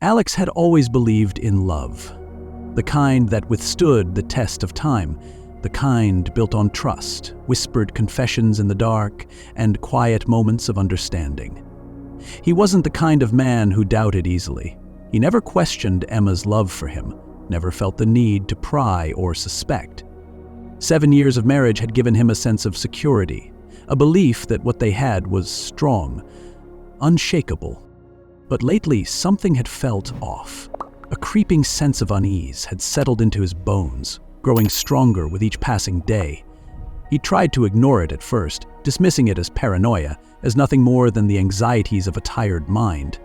Alex had always believed in love, the kind that withstood the test of time, the kind built on trust, whispered confessions in the dark, and quiet moments of understanding. He wasn't the kind of man who doubted easily. He never questioned Emma's love for him, never felt the need to pry or suspect. 7 years of marriage had given him a sense of security, a belief that what they had was strong, unshakable. But lately, something had felt off. A creeping sense of unease had settled into his bones, growing stronger with each passing day. He tried to ignore it at first, dismissing it as paranoia, as nothing more than the anxieties of a tired mind.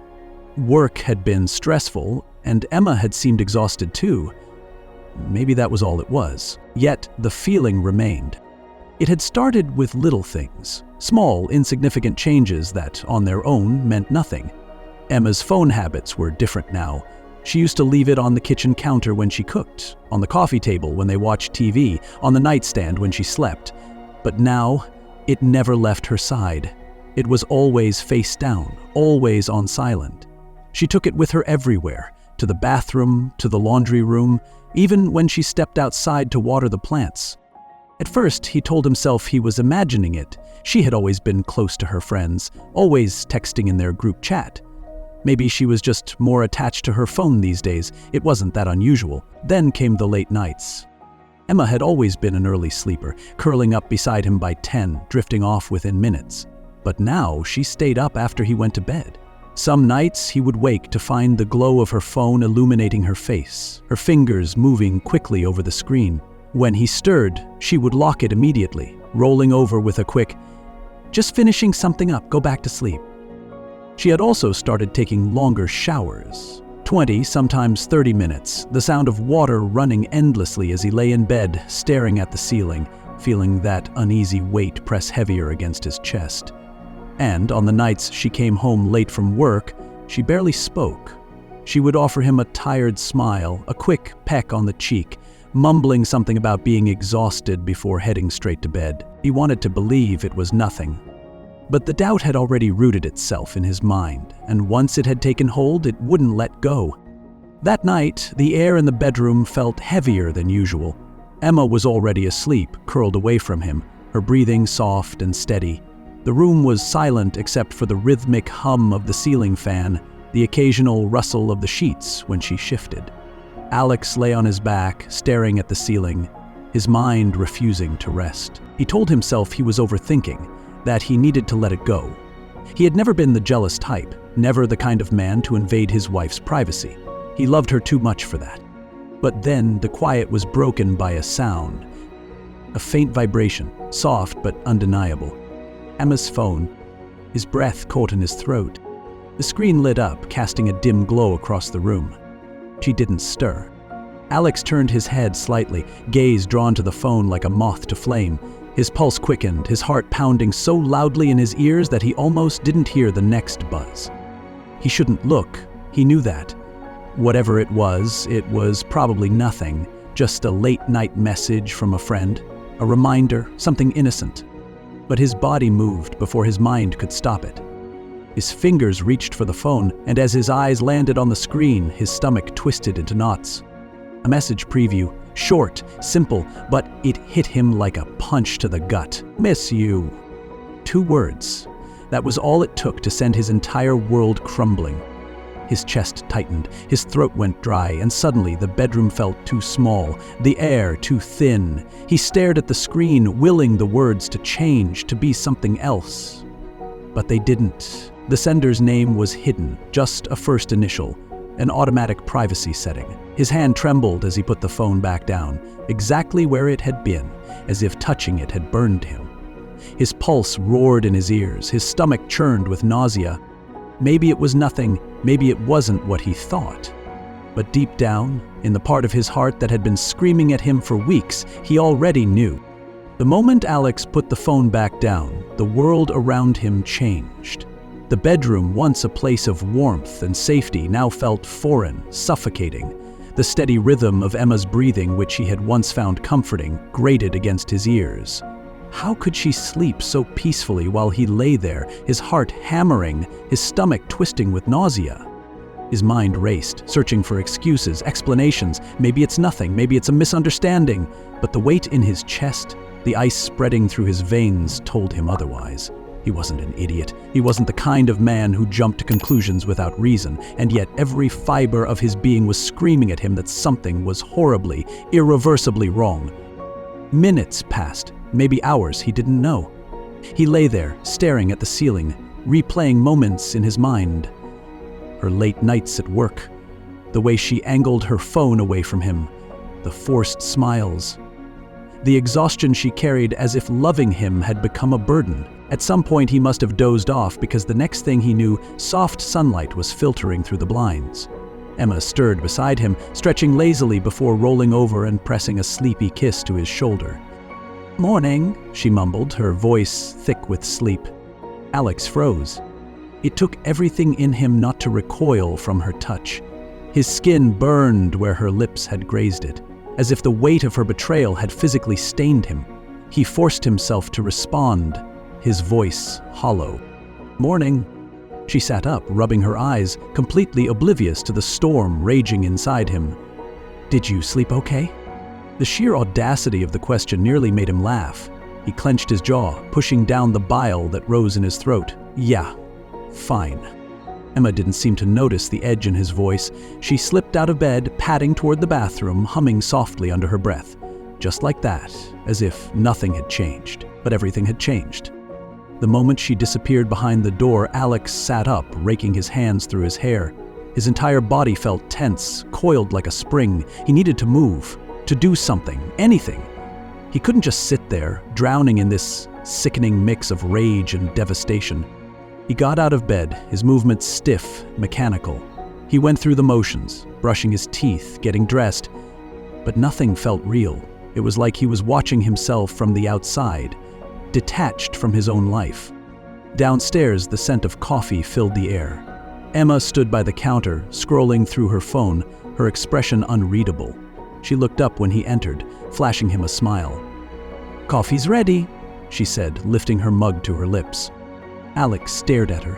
Work had been stressful, and Emma had seemed exhausted too. Maybe that was all it was. Yet the feeling remained. It had started with little things, small, insignificant changes that, on their own, meant nothing. Emma's phone habits were different now. She used to leave it on the kitchen counter when she cooked, on the coffee table when they watched TV, on the nightstand when she slept. But now, it never left her side. It was always face down, always on silent. She took it with her everywhere, to the bathroom, to the laundry room, even when she stepped outside to water the plants. At first, he told himself he was imagining it. She had always been close to her friends, always texting in their group chat. Maybe she was just more attached to her phone these days. It wasn't that unusual. Then came the late nights. Emma had always been an early sleeper, curling up beside him by 10, drifting off within minutes. But now she stayed up after he went to bed. Some nights he would wake to find the glow of her phone illuminating her face, her fingers moving quickly over the screen. When he stirred, she would lock it immediately, rolling over with a quick, "Just finishing something up, go back to sleep." She had also started taking longer showers. 20, sometimes 30 minutes, the sound of water running endlessly as he lay in bed, staring at the ceiling, feeling that uneasy weight press heavier against his chest. And on the nights she came home late from work, she barely spoke. She would offer him a tired smile, a quick peck on the cheek, mumbling something about being exhausted before heading straight to bed. He wanted to believe it was nothing. But the doubt had already rooted itself in his mind, and once it had taken hold, it wouldn't let go. That night, the air in the bedroom felt heavier than usual. Emma was already asleep, curled away from him, her breathing soft and steady. The room was silent except for the rhythmic hum of the ceiling fan, the occasional rustle of the sheets when she shifted. Alex lay on his back, staring at the ceiling, his mind refusing to rest. He told himself he was overthinking, that he needed to let it go. He had never been the jealous type, never the kind of man to invade his wife's privacy. He loved her too much for that. But then the quiet was broken by a sound, a faint vibration, soft but undeniable. Emma's phone. His breath caught in his throat. The screen lit up, casting a dim glow across the room. She didn't stir. Alex turned his head slightly, gaze drawn to the phone like a moth to flame. His pulse quickened, his heart pounding so loudly in his ears that he almost didn't hear the next buzz. He shouldn't look. He knew that. Whatever it was probably nothing, just a late-night message from a friend, a reminder, something innocent. But his body moved before his mind could stop it. His fingers reached for the phone, and as his eyes landed on the screen, his stomach twisted into knots. A message preview. Short, simple, but it hit him like a punch to the gut. "Miss you." 2 words. That was all it took to send his entire world crumbling. His chest tightened, his throat went dry, and suddenly the bedroom felt too small, the air too thin. He stared at the screen, willing the words to change, to be something else. But they didn't. The sender's name was hidden, just a first initial, an automatic privacy setting. His hand trembled as he put the phone back down, exactly where it had been, as if touching it had burned him. His pulse roared in his ears, his stomach churned with nausea. Maybe it was nothing, maybe it wasn't what he thought. But deep down, in the part of his heart that had been screaming at him for weeks, he already knew. The moment Alex put the phone back down, the world around him changed. The bedroom, once a place of warmth and safety, now felt foreign, suffocating. The steady rhythm of Emma's breathing, which he had once found comforting, grated against his ears. How could she sleep so peacefully while he lay there, his heart hammering, his stomach twisting with nausea? His mind raced, searching for excuses, explanations. Maybe it's nothing, maybe it's a misunderstanding. But the weight in his chest, the ice spreading through his veins, told him otherwise. He wasn't an idiot. He wasn't the kind of man who jumped to conclusions without reason, and yet every fiber of his being was screaming at him that something was horribly, irreversibly wrong. Minutes passed, maybe hours, he didn't know. He lay there, staring at the ceiling, replaying moments in his mind. Her late nights at work, the way she angled her phone away from him, the forced smiles, the exhaustion she carried as if loving him had become a burden. At some point he must have dozed off because the next thing he knew, soft sunlight was filtering through the blinds. Emma stirred beside him, stretching lazily before rolling over and pressing a sleepy kiss to his shoulder. "Morning," she mumbled, her voice thick with sleep. Alex froze. It took everything in him not to recoil from her touch. His skin burned where her lips had grazed it, as if the weight of her betrayal had physically stained him. He forced himself to respond, his voice hollow. "Morning." She sat up, rubbing her eyes, completely oblivious to the storm raging inside him. "Did you sleep okay?" The sheer audacity of the question nearly made him laugh. He clenched his jaw, pushing down the bile that rose in his throat. "Yeah, fine." Emma didn't seem to notice the edge in his voice. She slipped out of bed, padding toward the bathroom, humming softly under her breath. Just like that, as if nothing had changed. But everything had changed. The moment she disappeared behind the door, Alex sat up, raking his hands through his hair. His entire body felt tense, coiled like a spring. He needed to move, to do something, anything. He couldn't just sit there, drowning in this sickening mix of rage and devastation. He got out of bed, his movements stiff, mechanical. He went through the motions, brushing his teeth, getting dressed. But nothing felt real. It was like he was watching himself from the outside, detached from his own life. Downstairs, the scent of coffee filled the air. Emma stood by the counter, scrolling through her phone, her expression unreadable. She looked up when he entered, flashing him a smile. "Coffee's ready," she said, lifting her mug to her lips. Alex stared at her.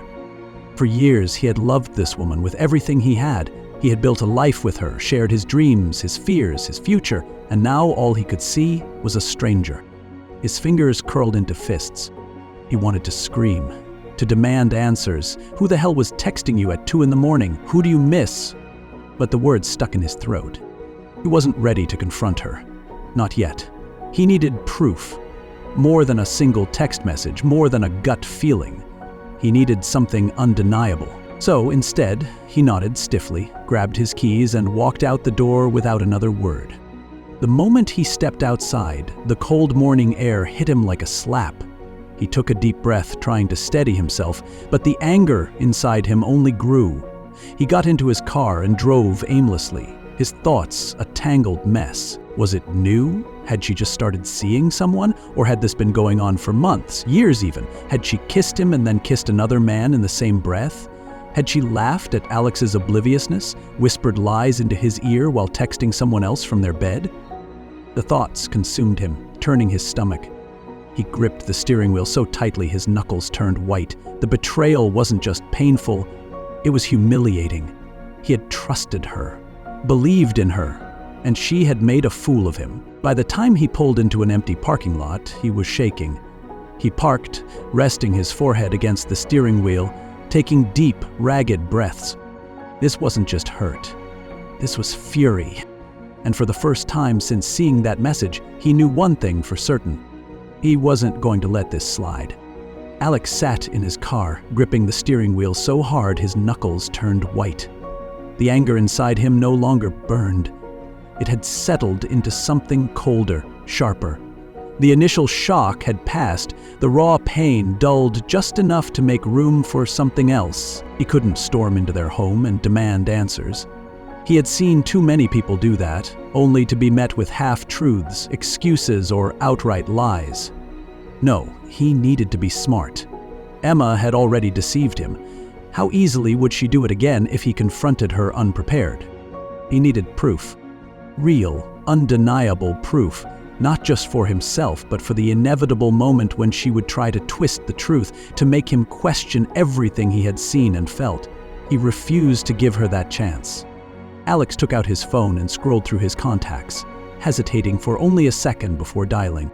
For years, he had loved this woman with everything he had. He had built a life with her, shared his dreams, his fears, his future, and now all he could see was a stranger. His fingers curled into fists. He wanted to scream, to demand answers. Who the hell was texting you at 2 a.m? Who do you miss? But the words stuck in his throat. He wasn't ready to confront her. Not yet. He needed proof. More than a single text message, more than a gut feeling. He needed something undeniable. So instead, he nodded stiffly, grabbed his keys, and walked out the door without another word. The moment he stepped outside, the cold morning air hit him like a slap. He took a deep breath, trying to steady himself, but the anger inside him only grew. He got into his car and drove aimlessly, his thoughts a tangled mess. Was it new? Had she just started seeing someone? Or had this been going on for months, years even? Had she kissed him and then kissed another man in the same breath? Had she laughed at Alex's obliviousness, whispered lies into his ear while texting someone else from their bed? The thoughts consumed him, turning his stomach. He gripped the steering wheel so tightly his knuckles turned white. The betrayal wasn't just painful, it was humiliating. He had trusted her, believed in her, and she had made a fool of him. By the time he pulled into an empty parking lot, he was shaking. He parked, resting his forehead against the steering wheel, taking deep, ragged breaths. This wasn't just hurt. This was fury. And for the first time since seeing that message, he knew one thing for certain. He wasn't going to let this slide. Alex sat in his car, gripping the steering wheel so hard his knuckles turned white. The anger inside him no longer burned. It had settled into something colder, sharper. The initial shock had passed, the raw pain dulled just enough to make room for something else. He couldn't storm into their home and demand answers. He had seen too many people do that, only to be met with half-truths, excuses, or outright lies. No, he needed to be smart. Emma had already deceived him. How easily would she do it again if he confronted her unprepared? He needed proof. Real, undeniable proof, not just for himself, but for the inevitable moment when she would try to twist the truth, to make him question everything he had seen and felt. He refused to give her that chance. Alex took out his phone and scrolled through his contacts, hesitating for only a second before dialing.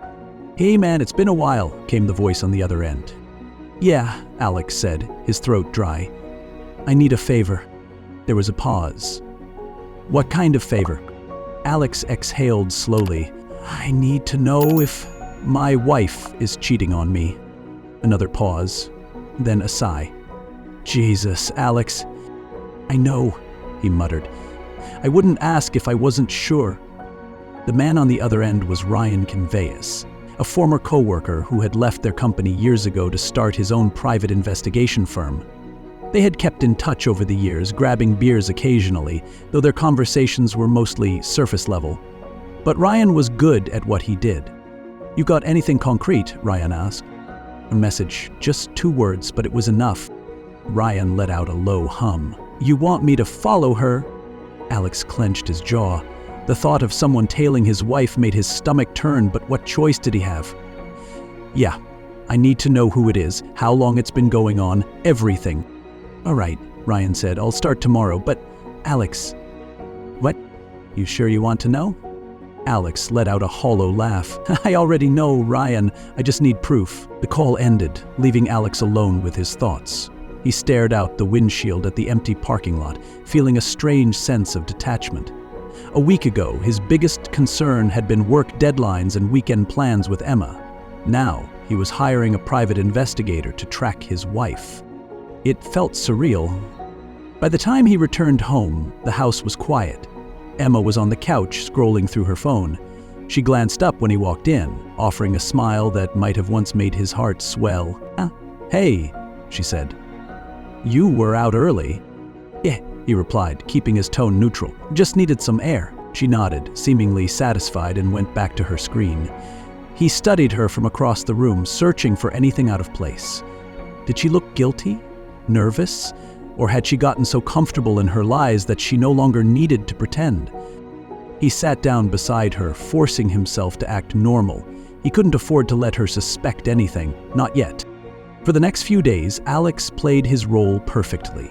"Hey man, it's been a while," came the voice on the other end. "Yeah," Alex said, his throat dry. "I need a favor." There was a pause. "What kind of favor?" Alex exhaled slowly. "I need to know if my wife is cheating on me." Another pause, then a sigh. "Jesus, Alex." "I know," he muttered. "I wouldn't ask if I wasn't sure." The man on the other end was Ryan Conveus, a former co-worker who had left their company years ago to start his own private investigation firm. They had kept in touch over the years, grabbing beers occasionally, though their conversations were mostly surface level. But Ryan was good at what he did. "You got anything concrete?" Ryan asked. A message, just 2 words, but it was enough. Ryan let out a low hum. "You want me to follow her?" Alex clenched his jaw. The thought of someone tailing his wife made his stomach turn, but what choice did he have? "Yeah, I need to know who it is, how long it's been going on, everything." "All right," Ryan said, "I'll start tomorrow, but Alex..." "What? You sure you want to know?" Alex let out a hollow laugh. "I already know, Ryan. I just need proof." The call ended, leaving Alex alone with his thoughts. He stared out the windshield at the empty parking lot, feeling a strange sense of detachment. A week ago, his biggest concern had been work deadlines and weekend plans with Emma. Now, he was hiring a private investigator to track his wife. It felt surreal. By the time he returned home, the house was quiet. Emma was on the couch, scrolling through her phone. She glanced up when he walked in, offering a smile that might have once made his heart swell. "Hey," she said. "You were out early." "Yeah," he replied, keeping his tone neutral. "Just needed some air." She nodded, seemingly satisfied, and went back to her screen. He studied her from across the room, searching for anything out of place. Did she look guilty? Nervous? Or had she gotten so comfortable in her lies that she no longer needed to pretend? He sat down beside her, forcing himself to act normal. He couldn't afford to let her suspect anything, not yet. For the next few days, Alex played his role perfectly.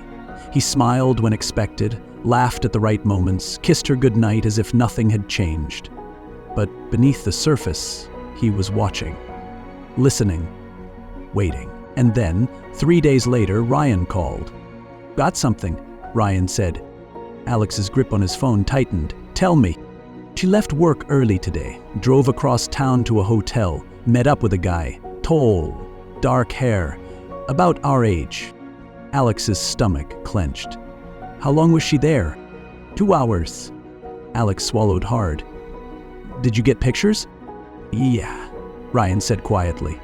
He smiled when expected, laughed at the right moments, kissed her goodnight as if nothing had changed. But beneath the surface, he was watching, listening, waiting. And then, 3 days later, Ryan called. "Got something," Ryan said. Alex's grip on his phone tightened. "Tell me." "She left work early today, drove across town to a hotel, met up with a guy, tall, dark hair, about our age." Alex's stomach clenched. "How long was she there?" 2 hours. Alex swallowed hard. "Did you get pictures?" "Yeah," Ryan said quietly.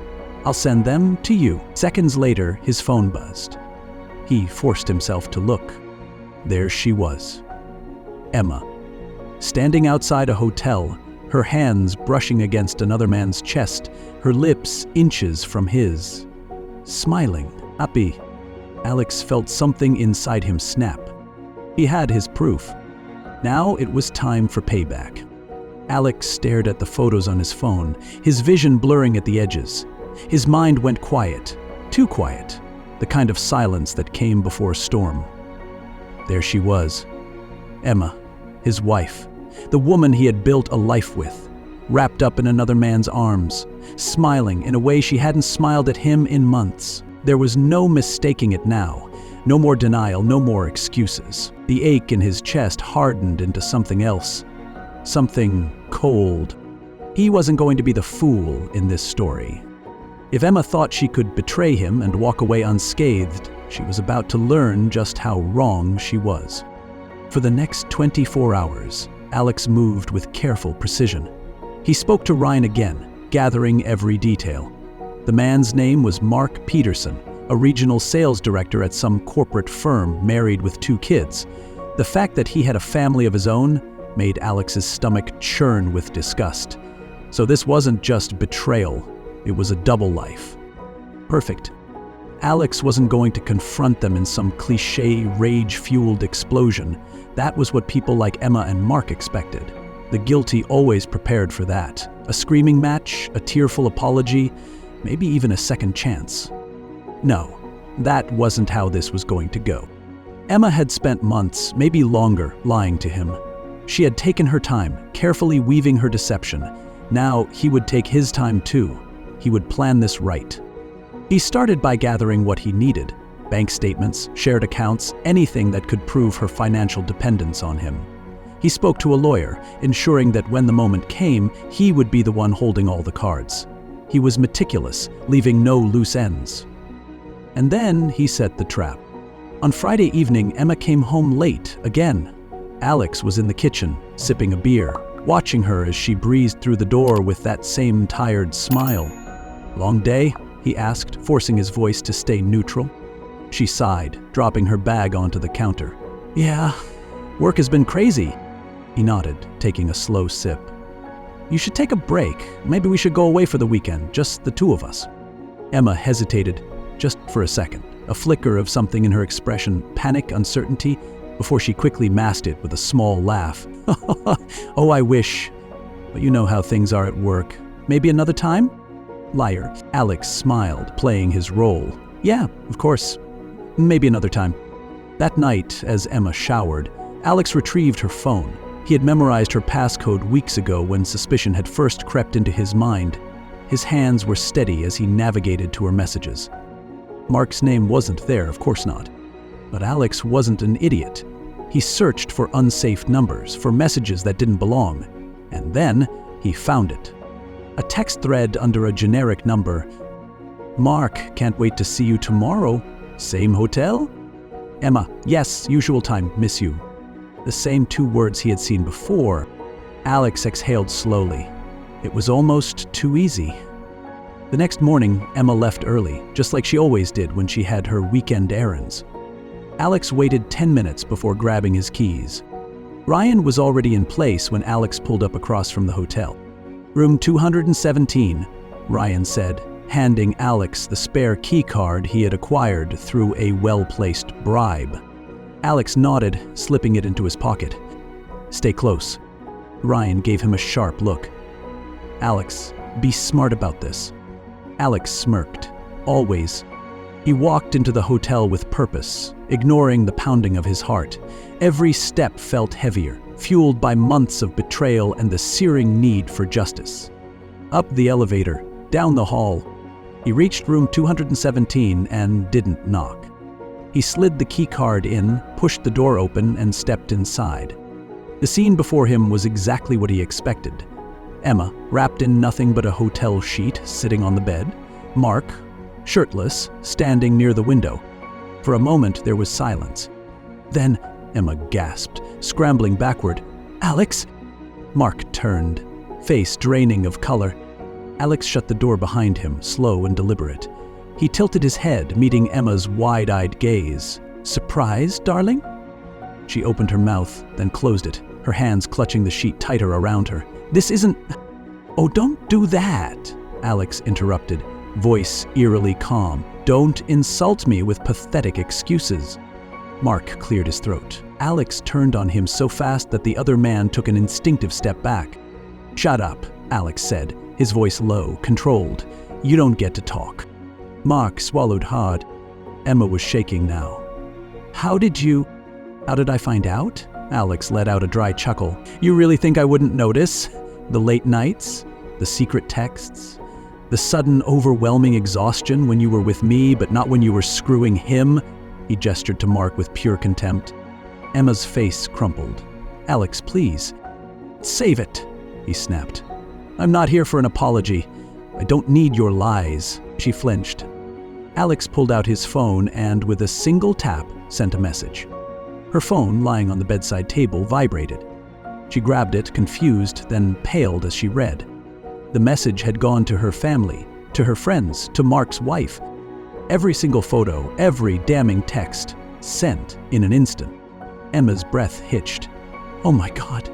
"I'll send them to you." Seconds later, his phone buzzed. He forced himself to look. There she was. Emma. Standing outside a hotel, her hands brushing against another man's chest, her lips inches from his. Smiling, happy. Alex felt something inside him snap. He had his proof. Now it was time for payback. Alex stared at the photos on his phone, his vision blurring at the edges. His mind went quiet, too quiet, the kind of silence that came before a storm. There she was, Emma, his wife, the woman he had built a life with, wrapped up in another man's arms, smiling in a way she hadn't smiled at him in months. There was no mistaking it now. No more denial, no more excuses. The ache in his chest hardened into something else. Something cold. He wasn't going to be the fool in this story. If Emma thought she could betray him and walk away unscathed, she was about to learn just how wrong she was. For the next 24 hours, Alex moved with careful precision. He spoke to Ryan again, gathering every detail. The man's name was Mark Peterson, a regional sales director at some corporate firm, married with 2 kids. The fact that he had a family of his own made Alex's stomach churn with disgust. So this wasn't just betrayal, it was a double life. Perfect. Alex wasn't going to confront them in some cliché, rage-fueled explosion. That was what people like Emma and Mark expected. The guilty always prepared for that. A screaming match, a tearful apology, maybe even a second chance. No, that wasn't how this was going to go. Emma had spent months, maybe longer, lying to him. She had taken her time, carefully weaving her deception. Now he would take his time too. He would plan this right. He started by gathering what he needed: bank statements, shared accounts, anything that could prove her financial dependence on him. He spoke to a lawyer, ensuring that when the moment came, he would be the one holding all the cards. He was meticulous, leaving no loose ends. And then he set the trap. On Friday evening, Emma came home late again. Alex was in the kitchen, sipping a beer, watching her as she breezed through the door with that same tired smile. "Long day?" he asked, forcing his voice to stay neutral. She sighed, dropping her bag onto the counter. "Yeah, work has been crazy." He nodded, taking a slow sip. "You should take a break. Maybe we should go away for the weekend, just the two of us." Emma hesitated, just for a second, a flicker of something in her expression, panic, uncertainty, before she quickly masked it with a small laugh. "Oh, I wish. But you know how things are at work. Maybe another time?" Liar. Alex smiled, playing his role. "Yeah, of course. Maybe another time." That night, as Emma showered, Alex retrieved her phone. He had memorized her passcode weeks ago when suspicion had first crept into his mind. His hands were steady as he navigated to her messages. Mark's name wasn't there, of course not. But Alex wasn't an idiot. He searched for unsafe numbers, for messages that didn't belong. And then he found it. A text thread under a generic number. "Mark, can't wait to see you tomorrow. Same hotel?" "Emma, yes, usual time, miss you." The same two words he had seen before. Alex exhaled slowly. It was almost too easy. The next morning, Emma left early, just like she always did when she had her weekend errands. Alex waited 10 minutes before grabbing his keys. Ryan was already in place when Alex pulled up across from the hotel. "Room 217, Ryan said, handing Alex the spare key card he had acquired through a well-placed bribe. Alex nodded, slipping it into his pocket. "Stay close." Ryan gave him a sharp look. "Alex, be smart about this." Alex smirked. Always. He walked into the hotel with purpose, ignoring the pounding of his heart. Every step felt heavier, fueled by months of betrayal and the searing need for justice. Up the elevator, down the hall. He reached room 217 and didn't knock. He slid the key card in, pushed the door open, and stepped inside. The scene before him was exactly what he expected. Emma, wrapped in nothing but a hotel sheet, sitting on the bed. Mark, shirtless, standing near the window. For a moment, there was silence. Then, Emma gasped, scrambling backward. "Alex!" Mark turned, face draining of color. Alex shut the door behind him, slow and deliberate. He tilted his head, meeting Emma's wide-eyed gaze. "Surprised, darling?" She opened her mouth, then closed it, her hands clutching the sheet tighter around her. "This isn't—" "Oh, don't do that," Alex interrupted, voice eerily calm. "Don't insult me with pathetic excuses." Mark cleared his throat. Alex turned on him so fast that the other man took an instinctive step back. "Shut up," Alex said, his voice low, controlled. "You don't get to talk." Mark swallowed hard. Emma was shaking now. How did I find out?" Alex let out a dry chuckle. "You really think I wouldn't notice? The late nights? The secret texts? The sudden overwhelming exhaustion when you were with me but not when you were screwing him?" He gestured to Mark with pure contempt. Emma's face crumpled. "Alex, please." "Save it," he snapped. "I'm not here for an apology. I don't need your lies." She flinched. Alex pulled out his phone and, with a single tap, sent a message. Her phone, lying on the bedside table, vibrated. She grabbed it, confused, then paled as she read. The message had gone to her family, to her friends, to Mark's wife. Every single photo, every damning text, sent in an instant. Emma's breath hitched. "Oh my God."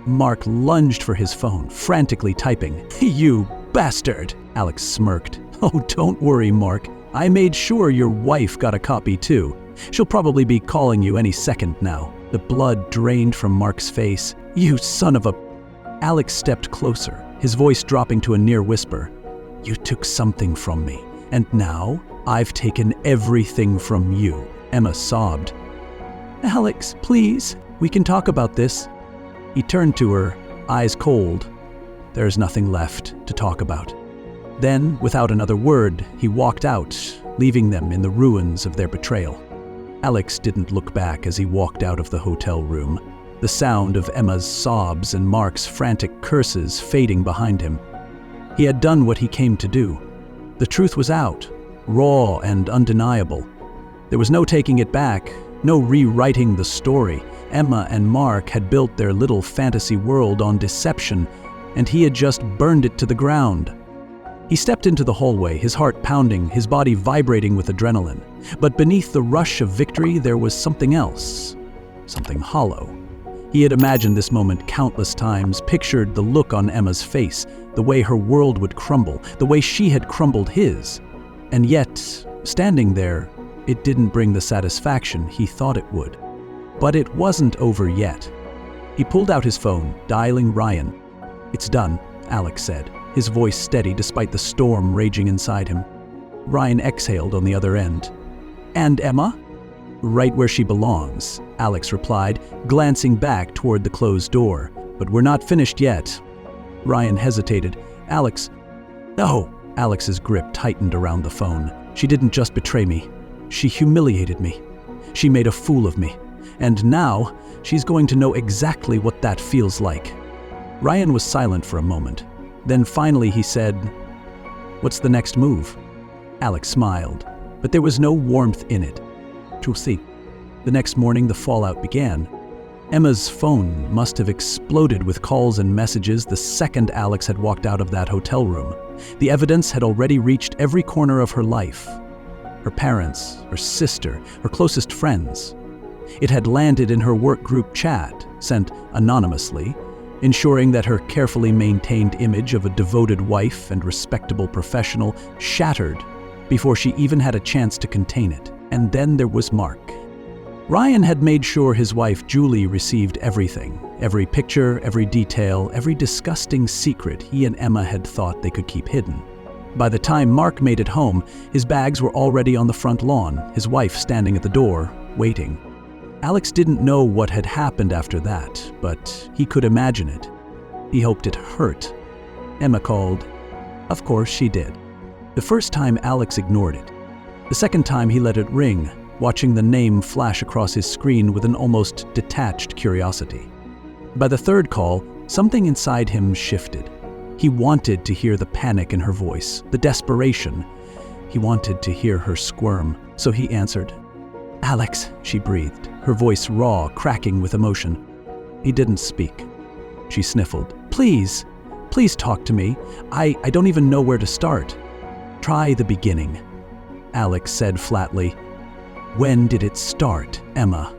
Mark lunged for his phone, frantically typing. "You bastard," Alex smirked. "Oh, don't worry, Mark. I made sure your wife got a copy too. She'll probably be calling you any second now." The blood drained from Mark's face. "You son of a—" Alex stepped closer, his voice dropping to a near whisper. "You took something from me, and now I've taken everything from you." Emma sobbed. Alex, please, we can talk about this. He turned to her, eyes cold. There's nothing left to talk about. Then, without another word, he walked out, leaving them in the ruins of their betrayal. Alex didn't look back as he walked out of the hotel room, the sound of Emma's sobs and Mark's frantic curses fading behind him. He had done what he came to do. The truth was out, raw and undeniable. There was no taking it back, no rewriting the story. Emma and Mark had built their little fantasy world on deception, and he had just burned it to the ground. He stepped into the hallway, his heart pounding, his body vibrating with adrenaline. But beneath the rush of victory, there was something else, something hollow. He had imagined this moment countless times, pictured the look on Emma's face, the way her world would crumble, the way she had crumbled his. And yet, standing there, it didn't bring the satisfaction he thought it would. But it wasn't over yet. He pulled out his phone, dialing Ryan. "It's done," Alex said, his voice steady despite the storm raging inside him. Ryan exhaled on the other end. "And Emma?" "Right where she belongs," Alex replied, glancing back toward the closed door. "But we're not finished yet." Ryan hesitated. "Alex..." "No!" Alex's grip tightened around the phone. "She didn't just betray me. She humiliated me. She made a fool of me. And now, she's going to know exactly what that feels like." Ryan was silent for a moment. Then finally he said, "What's the next move?" Alex smiled, but there was no warmth in it. "To see." The next morning, the fallout began. Emma's phone must have exploded with calls and messages the second Alex had walked out of that hotel room. The evidence had already reached every corner of her life. Her parents, her sister, her closest friends. It had landed in her work group chat, sent anonymously, ensuring that her carefully maintained image of a devoted wife and respectable professional shattered before she even had a chance to contain it. And then there was Mark. Ryan had made sure his wife Julie received everything, every picture, every detail, every disgusting secret he and Emma had thought they could keep hidden. By the time Mark made it home, his bags were already on the front lawn, his wife standing at the door, waiting. Alex didn't know what had happened after that, but he could imagine it. He hoped it hurt. Emma called. Of course she did. The first time Alex ignored it. The second time he let it ring, watching the name flash across his screen with an almost detached curiosity. By the third call, something inside him shifted. He wanted to hear the panic in her voice, the desperation. He wanted to hear her squirm, so he answered. "Alex," she breathed, her voice raw, cracking with emotion. He didn't speak. She sniffled. Please talk to me. I don't even know where to start." "Try the beginning," Alex said flatly. "When did it start, Emma?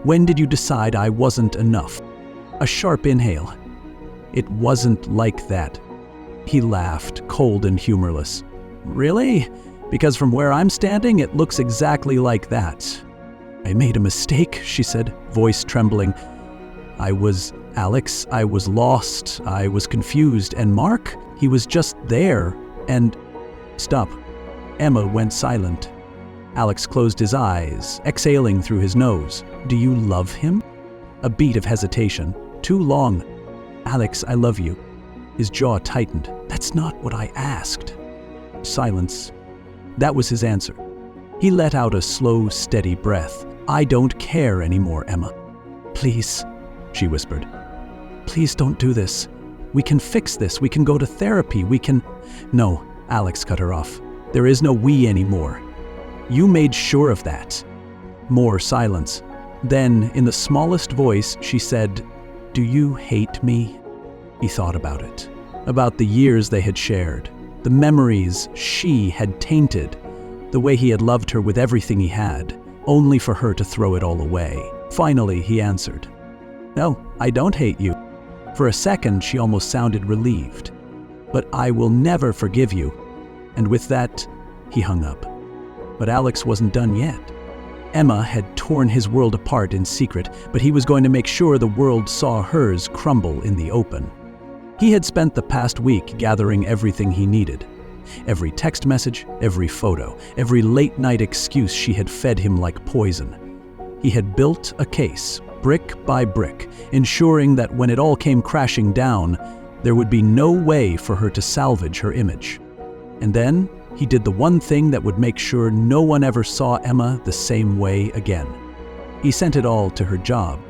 When did you decide I wasn't enough?" A sharp inhale. "It wasn't like that." He laughed, cold and humorless. "Really? Because from where I'm standing, it looks exactly like that." "I made a mistake," she said, voice trembling. Alex, I was lost, I was confused, and Mark, he was just there, and..." "Stop." Emma went silent. Alex closed his eyes, exhaling through his nose. "Do you love him?" A beat of hesitation. "Too long." "Alex, I love you." His jaw tightened. "That's not what I asked." Silence. That was his answer. He let out a slow, steady breath. "I don't care anymore, Emma." "Please," she whispered. "Please don't do this. We can fix this. We can go to therapy. We can..." "No," Alex cut her off. "There is no we anymore. You made sure of that." More silence. Then, in the smallest voice, she said, "Do you hate me?" He thought about it. About the years they had shared. The memories she had tainted. The way he had loved her with everything he had, only for her to throw it all away. Finally, he answered, "No, I don't hate you." For a second, she almost sounded relieved. "But I will never forgive you." And with that, he hung up. But Alex wasn't done yet. Emma had torn his world apart in secret, but he was going to make sure the world saw hers crumble in the open. He had spent the past week gathering everything he needed. Every text message, every photo, every late-night excuse she had fed him like poison. He had built a case, brick by brick, ensuring that when it all came crashing down, there would be no way for her to salvage her image. And then he did the one thing that would make sure no one ever saw Emma the same way again. He sent it all to her job.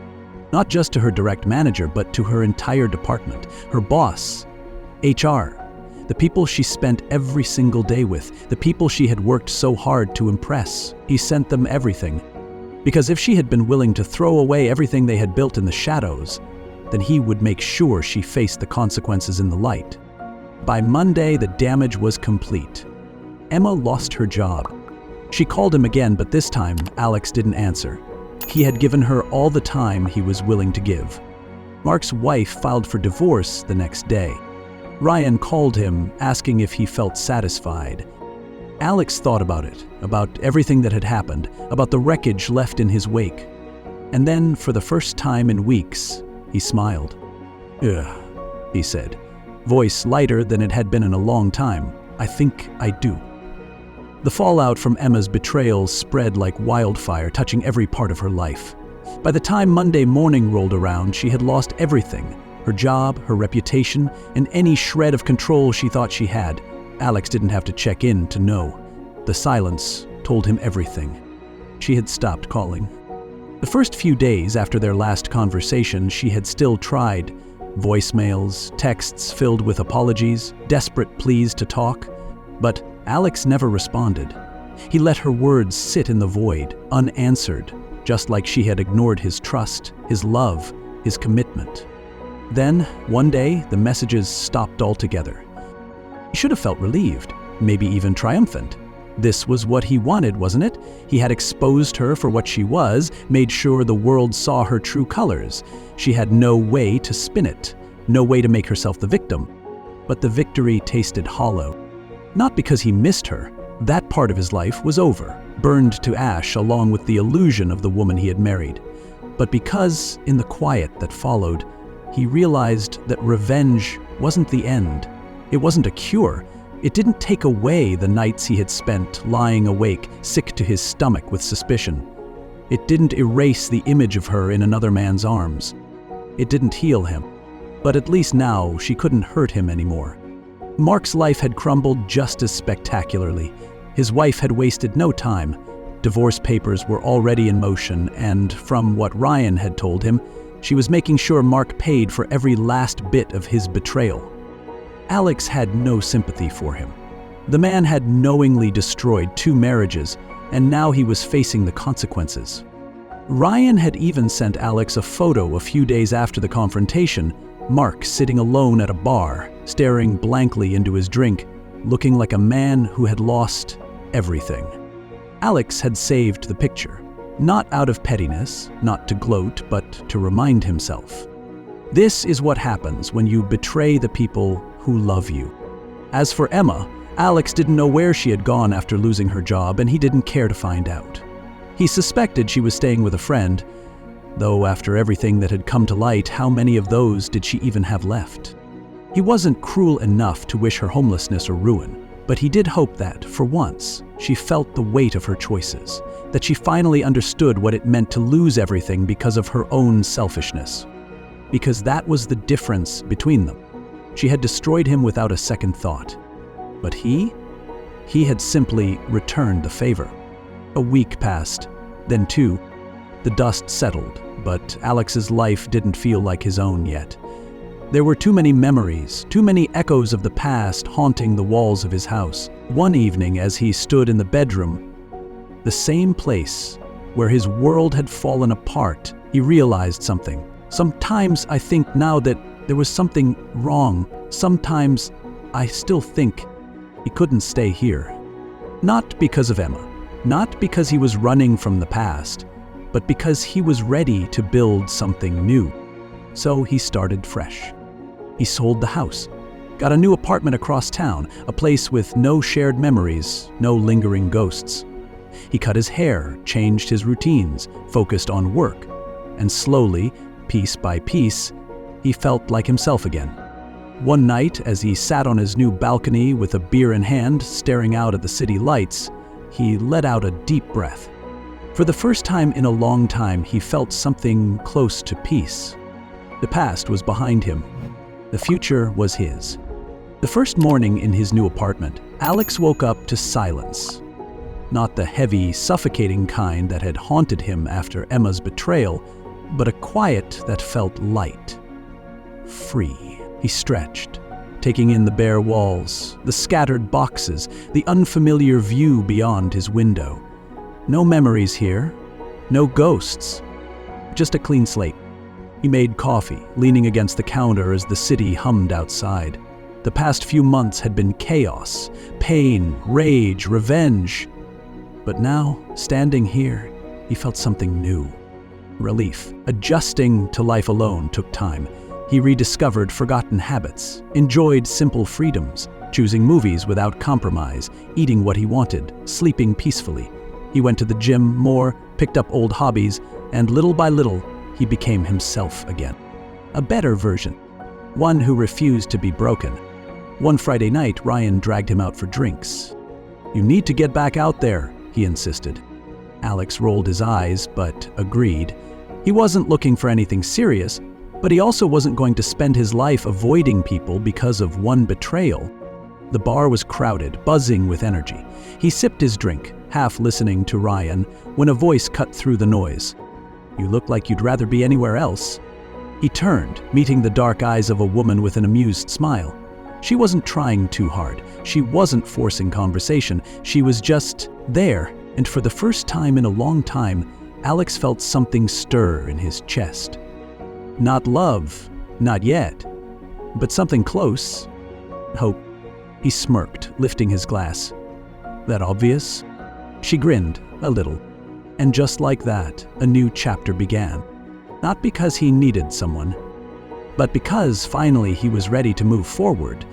Not just to her direct manager, but to her entire department, her boss, HR, the people she spent every single day with, the people she had worked so hard to impress. He sent them everything. Because if she had been willing to throw away everything they had built in the shadows, then he would make sure she faced the consequences in the light. By Monday, the damage was complete. Emma lost her job. She called him again, but this time, Alex didn't answer. He had given her all the time he was willing to give. Mark's wife filed for divorce the next day. Ryan called him, asking if he felt satisfied. Alex thought about it, about everything that had happened, about the wreckage left in his wake. And then, for the first time in weeks, he smiled. "Ugh," he said, voice lighter than it had been in a long time. "I think I do." The fallout from Emma's betrayal spread like wildfire, touching every part of her life. By the time Monday morning rolled around, she had lost everything: her job, her reputation, and any shred of control she thought she had. Alex didn't have to check in to know. The silence told him everything. She had stopped calling. The first few days after their last conversation, she had still tried. Voicemails, texts filled with apologies, desperate pleas to talk. But Alex never responded. He let her words sit in the void, unanswered, just like she had ignored his trust, his love, his commitment. Then, one day, the messages stopped altogether. He should have felt relieved, maybe even triumphant. This was what he wanted, wasn't it? He had exposed her for what she was, made sure the world saw her true colors. She had no way to spin it, no way to make herself the victim. But the victory tasted hollow. Not because he missed her. That part of his life was over, burned to ash along with the illusion of the woman he had married. But because, in the quiet that followed, he realized that revenge wasn't the end. It wasn't a cure. It didn't take away the nights he had spent lying awake, sick to his stomach with suspicion. It didn't erase the image of her in another man's arms. It didn't heal him. But at least now she couldn't hurt him anymore. Mark's life had crumbled just as spectacularly. His wife had wasted no time. Divorce papers were already in motion, and from what Ryan had told him, she was making sure Mark paid for every last bit of his betrayal. Alex had no sympathy for him. The man had knowingly destroyed 2 marriages, and now he was facing the consequences. Ryan had even sent Alex a photo a few days after the confrontation, Mark sitting alone at a bar, staring blankly into his drink, looking like a man who had lost everything. Alex had saved the picture, not out of pettiness, not to gloat, but to remind himself. This is what happens when you betray the people who love you. As for Emma, Alex didn't know where she had gone after losing her job, and he didn't care to find out. He suspected she was staying with a friend, though after everything that had come to light, how many of those did she even have left? He wasn't cruel enough to wish her homelessness or ruin, but he did hope that, for once, she felt the weight of her choices, that she finally understood what it meant to lose everything because of her own selfishness. Because that was the difference between them. She had destroyed him without a second thought. But he had simply returned the favor. A week passed, then 2. The dust settled, but Alex's life didn't feel like his own yet. There were too many memories, too many echoes of the past haunting the walls of his house. One evening, as he stood in the bedroom, the same place where his world had fallen apart, he realized something. Sometimes I think now that there was something wrong. Sometimes I still think he couldn't stay here. Not because of Emma, not because he was running from the past, but because he was ready to build something new. So he started fresh. He sold the house, got a new apartment across town, a place with no shared memories, no lingering ghosts. He cut his hair, changed his routines, focused on work, and slowly, piece by piece, he felt like himself again. One night, as he sat on his new balcony with a beer in hand, staring out at the city lights, he let out a deep breath. For the first time in a long time, he felt something close to peace. The past was behind him. The future was his. The first morning in his new apartment, Alex woke up to silence. Not the heavy, suffocating kind that had haunted him after Emma's betrayal, but a quiet that felt light. Free. He stretched, taking in the bare walls, the scattered boxes, the unfamiliar view beyond his window. No memories here, no ghosts, just a clean slate. He made coffee, leaning against the counter as the city hummed outside. The past few months had been chaos, pain, rage, revenge. But now, standing here, he felt something new. Relief. Adjusting to life alone took time. He rediscovered forgotten habits, enjoyed simple freedoms, choosing movies without compromise, eating what he wanted, sleeping peacefully. He went to the gym more, picked up old hobbies, and little by little, he became himself again. A better version. One who refused to be broken. One Friday night, Ryan dragged him out for drinks. "You need to get back out there," he insisted. Alex rolled his eyes, but agreed. He wasn't looking for anything serious, but he also wasn't going to spend his life avoiding people because of one betrayal. The bar was crowded, buzzing with energy. He sipped his drink, half listening to Ryan, when a voice cut through the noise. "You look like you'd rather be anywhere else." He turned, meeting the dark eyes of a woman with an amused smile. She wasn't trying too hard. She wasn't forcing conversation. She was just there, and for the first time in a long time, Alex felt something stir in his chest. Not love, not yet, but something close. Hope. He smirked, lifting his glass. "That obvious?" She grinned, a little. And just like that, a new chapter began. Not because he needed someone, but because finally he was ready to move forward,